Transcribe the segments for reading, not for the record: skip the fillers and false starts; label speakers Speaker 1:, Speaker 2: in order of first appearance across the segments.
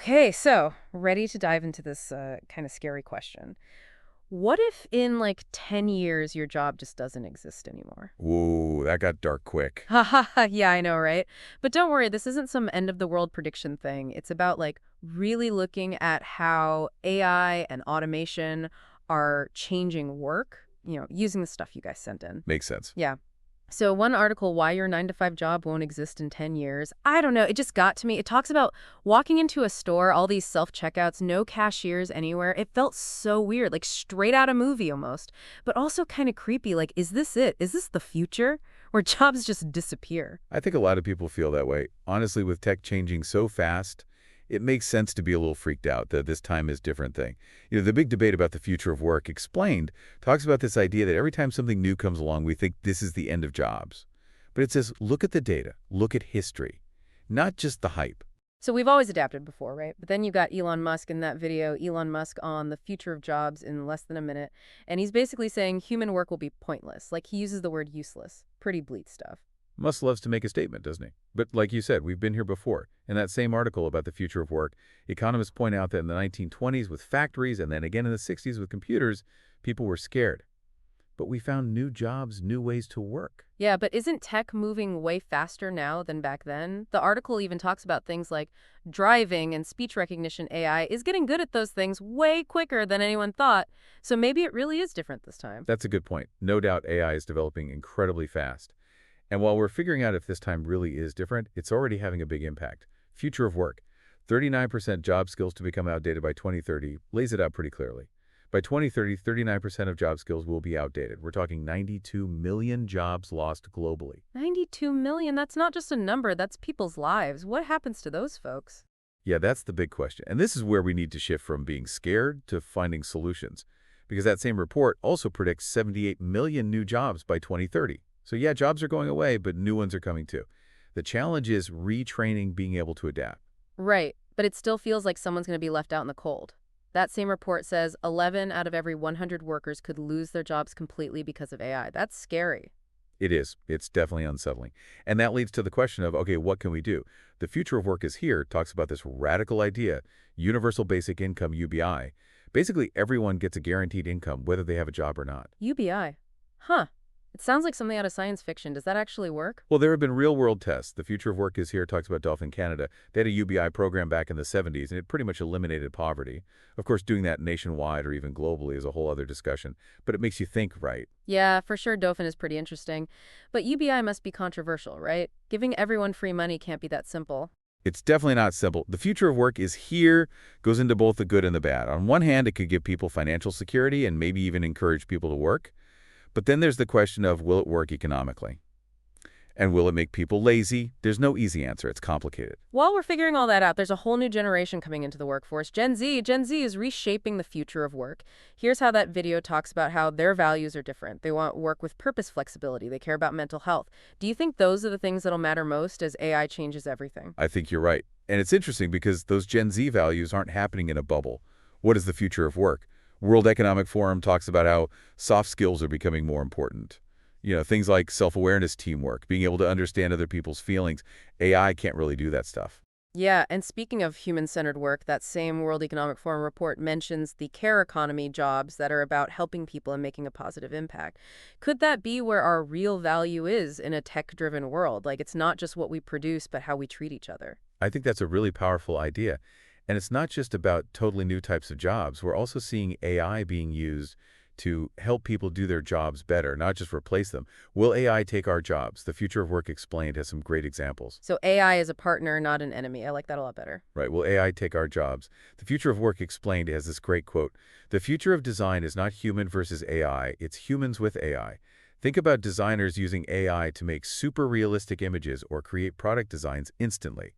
Speaker 1: Okay, so ready to dive into this kind of scary question. What if in like 10 years your job just doesn't exist anymore?
Speaker 2: Whoa, that got dark quick.
Speaker 1: Ha ha ha, yeah, I know, right? But don't worry, this isn't some end of the world prediction thing. It's about like really looking at how AI and automation are changing work, using the stuff you guys sent in.
Speaker 2: Makes sense.
Speaker 1: Yeah. So one article, Why Your 9 to 5 Job Won't Exist in 10 Years. I don't know. It just got to me. It talks about walking into a store, all these self-checkouts, no cashiers anywhere. It felt so weird, like straight out of movie almost, but also kind of creepy. Like, is this it? Is this the future where jobs just disappear?
Speaker 2: I think a lot of people feel that way. Honestly, with tech changing so fast, it makes sense to be a little freaked out that this time is different thing. The big debate about the future of work explained talks about this idea that every time something new comes along, we think this is the end of jobs. But it says, look at the data, look at history, not just the hype.
Speaker 1: So we've always adapted before, right? But then you got Elon Musk in that video, Elon Musk on the future of jobs in less than a minute. And he's basically saying human work will be pointless. Like he uses the word useless. Pretty bleak stuff.
Speaker 2: Musk loves to make a statement, doesn't he? But like you said, we've been here before. In that same article about the future of work, economists point out that in the 1920s with factories and then again in the 60s with computers, people were scared. But we found new jobs, new ways to work.
Speaker 1: Yeah, but isn't tech moving way faster now than back then? The article even talks about things like driving and speech recognition AI is getting good at those things way quicker than anyone thought. So maybe it really is different this time.
Speaker 2: That's a good point. No doubt AI is developing incredibly fast. And while we're figuring out if this time really is different, it's already having a big impact. Future of work. 39% job skills to become outdated by 2030 lays it out pretty clearly. By 2030, 39% of job skills will be outdated. We're talking 92 million jobs lost globally.
Speaker 1: 92 million, that's not just a number, that's people's lives. What happens to those folks?
Speaker 2: Yeah, that's the big question. And this is where we need to shift from being scared to finding solutions. Because that same report also predicts 78 million new jobs by 2030. So yeah, jobs are going away, but new ones are coming too. The challenge is retraining, being able to adapt.
Speaker 1: Right, but it still feels like someone's going to be left out in the cold. That same report says 11 out of every 100 workers could lose their jobs completely because of AI. That's scary.
Speaker 2: It is. It's definitely unsettling. And that leads to the question of, okay, what can we do? The future of work is here talks about this radical idea, universal basic income, UBI. Basically, everyone gets a guaranteed income, whether they have a job or not.
Speaker 1: UBI. Huh. It sounds like something out of science fiction. Does that actually work?
Speaker 2: Well, there have been real-world tests. The Future of Work is Here talks about Dolphin Canada. They had a UBI program back in the 70s, and it pretty much eliminated poverty. Of course, doing that nationwide or even globally is a whole other discussion, but it makes you think, right?
Speaker 1: Yeah, for sure, Dauphin is pretty interesting. But UBI must be controversial, right? Giving everyone free money can't be that simple.
Speaker 2: It's definitely not simple. The future of work is here, goes into both the good and the bad. On one hand, it could give people financial security and maybe even encourage people to work. But then there's the question of, will it work economically? And will it make people lazy? There's no easy answer. It's complicated.
Speaker 1: While we're figuring all that out, there's a whole new generation coming into the workforce. Gen Z. Gen Z is reshaping the future of work. Here's how that video talks about how their values are different. They want work with purpose, flexibility. They care about mental health. Do you think those are the things that'll matter most as AI changes everything?
Speaker 2: I think you're right. And it's interesting because those Gen Z values aren't happening in a bubble. What is the future of work? World Economic Forum talks about how soft skills are becoming more important. Things like self-awareness, teamwork, being able to understand other people's feelings. AI can't really do that stuff.
Speaker 1: Yeah, and speaking of human-centered work, that same World Economic Forum report mentions the care economy jobs that are about helping people and making a positive impact. Could that be where our real value is in a tech-driven world? Like, it's not just what we produce, but how we treat each other.
Speaker 2: I think that's a really powerful idea. And it's not just about totally new types of jobs. We're also seeing AI being used to help people do their jobs better, not just replace them. Will AI take our jobs? The Future of Work Explained has some great examples.
Speaker 1: So AI is a partner, not an enemy. I like that a lot better.
Speaker 2: Right, will AI take our jobs? The Future of Work Explained has this great quote. The future of design is not human versus AI, it's humans with AI. Think about designers using AI to make super realistic images or create product designs instantly.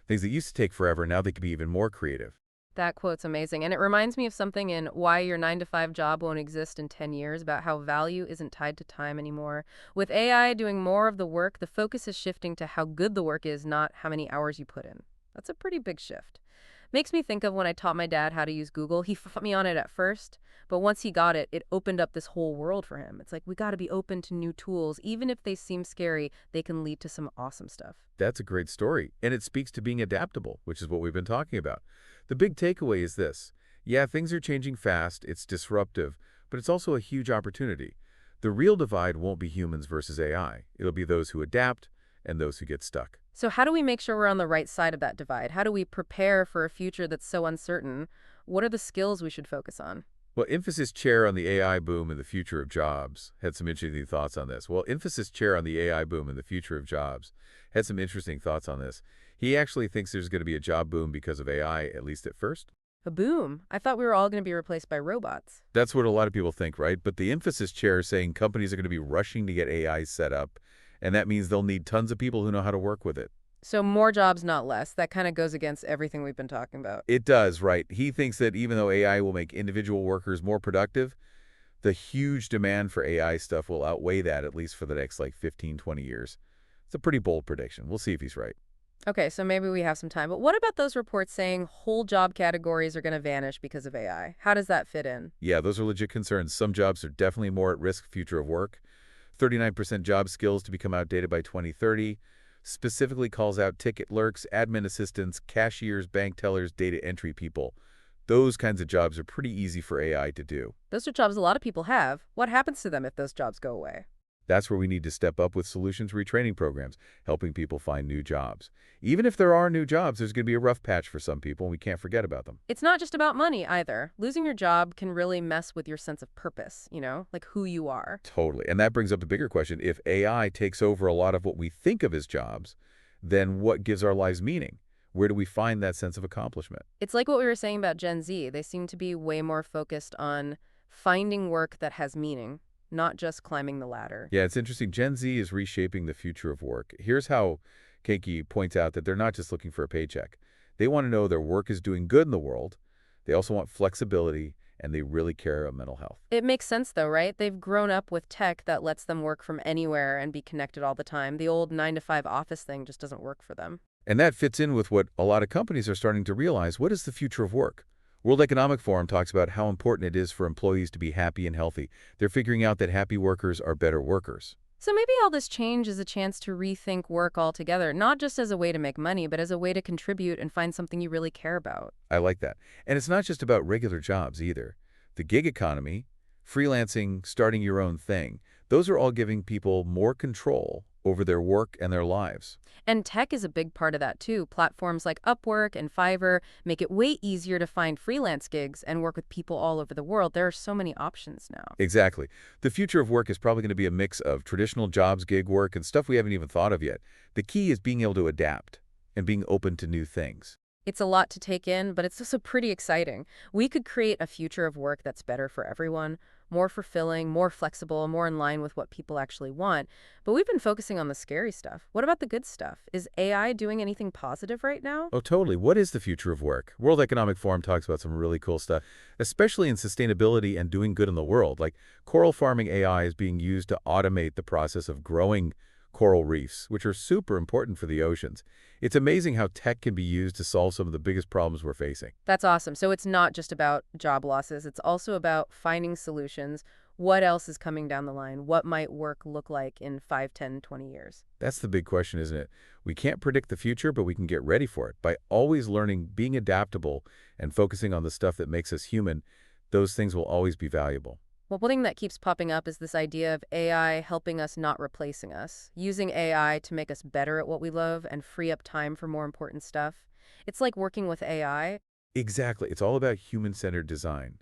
Speaker 2: Things that used to take forever, now they can be even more creative.
Speaker 1: That quote's amazing. And it reminds me of something in Why Your 9 to 5 Job Won't Exist in 10 Years about how value isn't tied to time anymore. With AI doing more of the work, the focus is shifting to how good the work is, not how many hours you put in. That's a pretty big shift. Makes me think of when I taught my dad how to use Google. He fought me on it at first, but once he got it, it opened up this whole world for him. It's like we got to be open to new tools. Even if they seem scary, they can lead to some awesome stuff.
Speaker 2: That's a great story, and it speaks to being adaptable, which is what we've been talking about. The big takeaway is this. Yeah, things are changing fast, it's disruptive, but it's also a huge opportunity. The real divide won't be humans versus AI. It'll be those who adapt and those who get stuck.
Speaker 1: So, how do we make sure we're on the right side of that divide? How do we prepare for a future that's so uncertain? What are the skills we should focus on?
Speaker 2: Well, Emphasis Chair on the AI boom and the future of jobs had some interesting thoughts on this. Well, Emphasis Chair on the AI boom and the future of jobs had some interesting thoughts on this. He actually thinks there's going to be a job boom because of AI, at least at first.
Speaker 1: A boom. I thought we were all going to be replaced by robots.
Speaker 2: That's what a lot of people think, right? But the Emphasis Chair is saying companies are going to be rushing to get AI set up, and that means they'll need tons of people who know how to work with it.
Speaker 1: So, more jobs, not less. That kind of goes against everything we've been talking about.
Speaker 2: It does, right? He thinks that even though AI will make individual workers more productive, the huge demand for AI stuff will outweigh that, at least for the next, 15, 20 years. It's a pretty bold prediction. We'll see if he's right.
Speaker 1: Okay, so maybe we have some time. But what about those reports saying whole job categories are going to vanish because of AI? How does that fit in?
Speaker 2: Yeah, those are legit concerns. Some jobs are definitely more at risk future of work. 39% job skills to become outdated by 2030. Specifically calls out ticket clerks, admin assistants, cashiers, bank tellers, data entry people. Those kinds of jobs are pretty easy for AI to do.
Speaker 1: Those are jobs a lot of people have. What happens to them if those jobs go away?
Speaker 2: That's where we need to step up with solutions retraining programs, helping people find new jobs. Even if there are new jobs, there's going to be a rough patch for some people, and we can't forget about them.
Speaker 1: It's not just about money either. Losing your job can really mess with your sense of purpose, like who you are.
Speaker 2: Totally. And that brings up the bigger question. If AI takes over a lot of what we think of as jobs, then what gives our lives meaning? Where do we find that sense of accomplishment?
Speaker 1: It's like what we were saying about Gen Z. They seem to be way more focused on finding work that has meaning, not just climbing the ladder.
Speaker 2: Yeah, it's interesting. Gen Z is reshaping the future of work. Here's how Keiki points out that they're not just looking for a paycheck. They want to know their work is doing good in the world. They also want flexibility, and they really care about mental health.
Speaker 1: It makes sense though, right? They've grown up with tech that lets them work from anywhere and be connected all the time. The old 9 to 5 office thing just doesn't work for them.
Speaker 2: And that fits in with what a lot of companies are starting to realize. What is the future of work? World Economic Forum talks about how important it is for employees to be happy and healthy. They're figuring out that happy workers are better workers.
Speaker 1: So maybe all this change is a chance to rethink work altogether, not just as a way to make money, but as a way to contribute and find something you really care about.
Speaker 2: I like that. And it's not just about regular jobs either. The gig economy, freelancing, starting your own thing, those are all giving people more control over their work and their lives.
Speaker 1: And tech is a big part of that too. Platforms like Upwork and Fiverr make it way easier to find freelance gigs and work with people all over the world. There are so many options now.
Speaker 2: Exactly. The future of work is probably going to be a mix of traditional jobs, gig work, and stuff we haven't even thought of yet. The key is being able to adapt and being open to new things.
Speaker 1: It's a lot to take in, but it's also pretty exciting. We could create a future of work that's better for everyone, more fulfilling, more flexible, more in line with what people actually want. But we've been focusing on the scary stuff. What about the good stuff? Is AI doing anything positive right now?
Speaker 2: Oh, totally. What is the future of work? World Economic Forum talks about some really cool stuff, especially in sustainability and doing good in the world. Like coral farming AI is being used to automate the process of growing coral reefs, which are super important for the oceans. It's amazing how tech can be used to solve some of the biggest problems we're facing.
Speaker 1: That's awesome. So it's not just about job losses. It's also about finding solutions. What else is coming down the line? What might work look like in 5, 10, 20 years?
Speaker 2: That's the big question, isn't it? We can't predict the future, but we can get ready for it. By always learning, being adaptable, and focusing on the stuff that makes us human, those things will always be valuable.
Speaker 1: Well, one thing that keeps popping up is this idea of AI helping us, not replacing us, using AI to make us better at what we love and free up time for more important stuff. It's like working with AI.
Speaker 2: Exactly. It's all about human-centered design.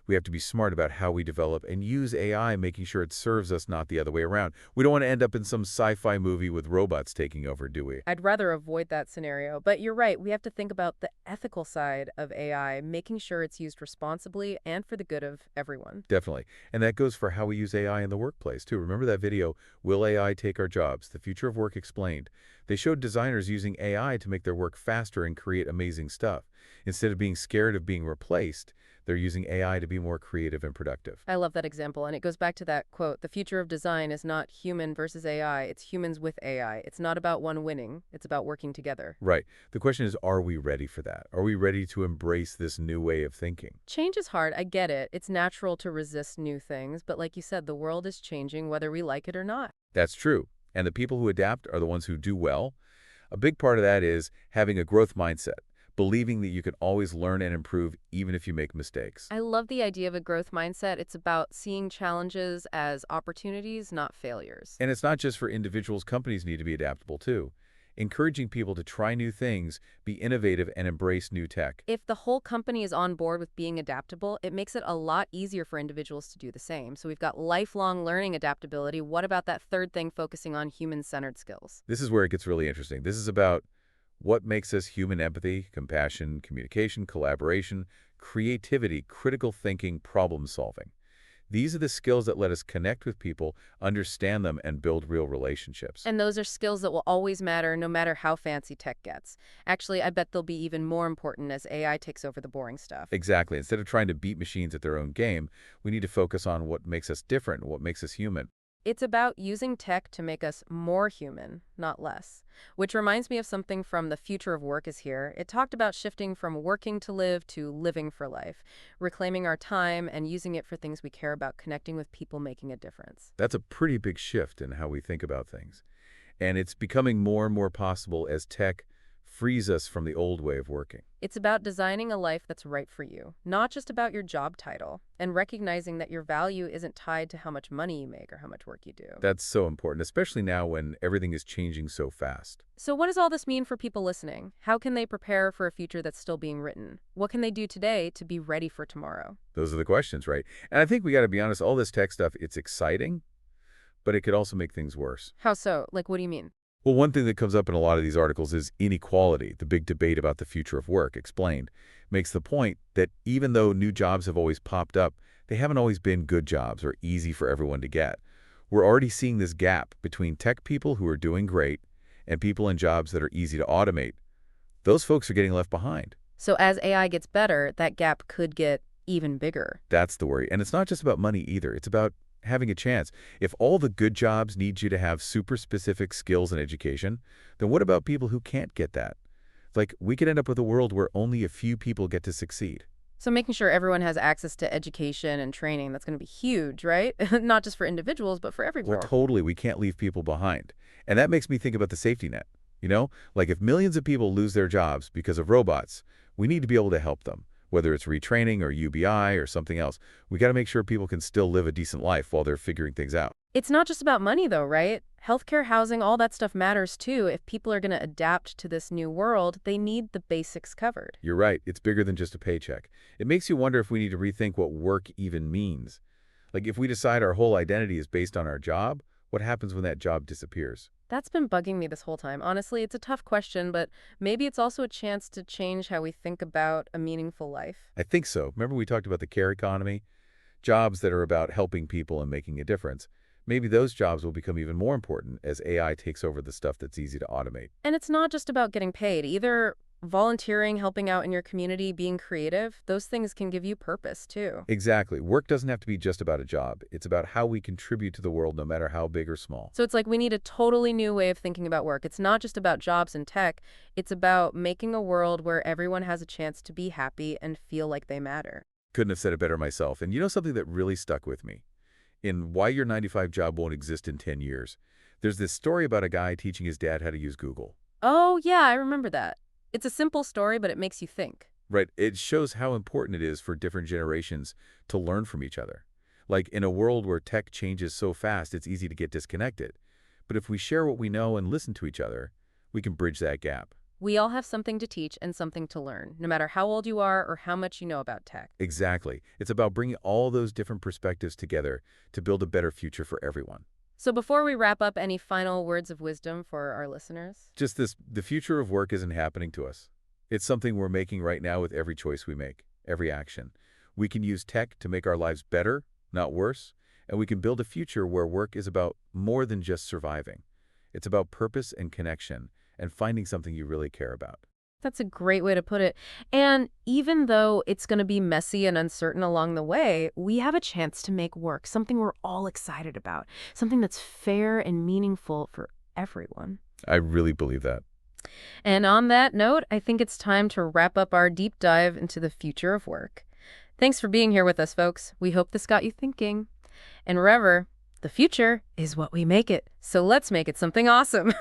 Speaker 2: We have to be smart about how we develop and use AI, making sure it serves us, not the other way around. We don't want to end up in some sci-fi movie with robots taking over, do we?
Speaker 1: I'd rather avoid that scenario, but you're right. We have to think about the ethical side of AI, making sure it's used responsibly and for the good of everyone.
Speaker 2: Definitely. And that goes for how we use AI in the workplace, too. Remember that video, Will AI Take Our Jobs? The Future of Work Explained. They showed designers using AI to make their work faster and create amazing stuff. Instead of being scared of being replaced, they're using AI to be more creative and productive.
Speaker 1: I love that example, and it goes back to that quote, the future of design is not human versus AI, it's humans with AI. It's not about one winning, it's about working together.
Speaker 2: Right. The question is, are we ready for that? Are we ready to embrace this new way of thinking?
Speaker 1: Change is hard, I get it. It's natural to resist new things, but like you said, the world is changing whether we like it or not.
Speaker 2: That's true. And the people who adapt are the ones who do well. A big part of that is having a growth mindset, believing that you can always learn and improve even if you make mistakes.
Speaker 1: I love the idea of a growth mindset. It's about seeing challenges as opportunities, not failures.
Speaker 2: And it's not just for individuals, companies need to be adaptable too. Encouraging people to try new things, be innovative, and embrace new tech.
Speaker 1: If the whole company is on board with being adaptable, it makes it a lot easier for individuals to do the same. So we've got lifelong learning adaptability. What about that third thing, focusing on human-centered skills?
Speaker 2: This is where it gets really interesting. This is about what makes us human: empathy, compassion, communication, collaboration, creativity, critical thinking, problem solving. These are the skills that let us connect with people, understand them, and build real relationships.
Speaker 1: And those are skills that will always matter no matter how fancy tech gets. Actually, I bet they'll be even more important as AI takes over the boring stuff.
Speaker 2: Exactly. Instead of trying to beat machines at their own game, we need to focus on what makes us different, what makes us human.
Speaker 1: It's about using tech to make us more human, not less. Which reminds me of something from The Future of Work is Here. It talked about shifting from working to live to living for life, reclaiming our time and using it for things we care about, connecting with people, making a difference.
Speaker 2: That's a pretty big shift in how we think about things. And it's becoming more and more possible as tech frees us from the old way of working.
Speaker 1: It's about designing a life that's right for you, not just about your job title, and recognizing that your value isn't tied to how much money you make or how much work you do.
Speaker 2: That's so important, especially now when everything is changing so fast.
Speaker 1: So what does all this mean for people listening? How can they prepare for a future that's still being written? What can they do today to be ready for tomorrow?
Speaker 2: Those are the questions, right? And I think we got to be honest, all this tech stuff, it's exciting, but it could also make things worse.
Speaker 1: How so? Like, what do you mean?
Speaker 2: Well, one thing that comes up in a lot of these articles is inequality. The big debate about the future of work, explained, makes the point that even though new jobs have always popped up, they haven't always been good jobs or easy for everyone to get. We're already seeing this gap between tech people who are doing great and people in jobs that are easy to automate. Those folks are getting left behind.
Speaker 1: So as AI gets better, that gap could get even bigger.
Speaker 2: That's the worry. And it's not just about money either. It's about having a chance. If all the good jobs need you to have super specific skills and education, then what about people who can't get that? Like, we could end up with a world where only a few people get to succeed.
Speaker 1: So making sure everyone has access to education and training, that's going to be huge, right? Not just for individuals, but for
Speaker 2: Well,
Speaker 1: everyone.
Speaker 2: totally, we can't leave people behind. And that makes me think about the safety net. Like if millions of people lose their jobs because of robots, we need to be able to help them. Whether it's retraining or UBI or something else, we got to make sure people can still live a decent life while they're figuring things out.
Speaker 1: It's not just about money, though, right? Healthcare, housing, all that stuff matters, too. If people are going to adapt to this new world, they need the basics covered.
Speaker 2: You're right, it's bigger than just a paycheck. It makes you wonder if we need to rethink what work even means. Like if we decide our whole identity is based on our job, what happens when that job disappears?
Speaker 1: That's been bugging me this whole time. Honestly, it's a tough question, but maybe it's also a chance to change how we think about a meaningful life.
Speaker 2: I think so. Remember we talked about the care economy? Jobs that are about helping people and making a difference. Maybe those jobs will become even more important as AI takes over the stuff that's easy to automate.
Speaker 1: And it's not just about getting paid. Either volunteering, helping out in your community, being creative, those things can give you purpose, too.
Speaker 2: Exactly. Work doesn't have to be just about a job. It's about how we contribute to the world, no matter how big or small.
Speaker 1: So it's like we need a totally new way of thinking about work. It's not just about jobs and tech. It's about making a world where everyone has a chance to be happy and feel like they matter.
Speaker 2: Couldn't have said it better myself. And you know something that really stuck with me? In Why Your 9 to 5 Job Won't Exist in 10 Years, there's this story about a guy teaching his dad how to use Google.
Speaker 1: Oh, yeah, I remember that. It's a simple story, but it makes you think.
Speaker 2: Right. It shows how important it is for different generations to learn from each other. Like in a world where tech changes so fast, it's easy to get disconnected. But if we share what we know and listen to each other, we can bridge that gap.
Speaker 1: We all have something to teach and something to learn, no matter how old you are or how much you know about tech.
Speaker 2: Exactly. It's about bringing all those different perspectives together to build a better future for everyone.
Speaker 1: So before we wrap up, any final words of wisdom for our listeners?
Speaker 2: Just this, the future of work isn't happening to us. It's something we're making right now with every choice we make, every action. We can use tech to make our lives better, not worse, and we can build a future where work is about more than just surviving. It's about purpose and connection and finding something you really care about.
Speaker 1: That's a great way to put it. And even though it's going to be messy and uncertain along the way, we have a chance to make work something we're all excited about, something that's fair and meaningful for everyone.
Speaker 2: I really believe that.
Speaker 1: And on that note, I think it's time to wrap up our deep dive into the future of work. Thanks for being here with us, folks. We hope this got you thinking. And remember, the future is what we make it. So let's make it something awesome.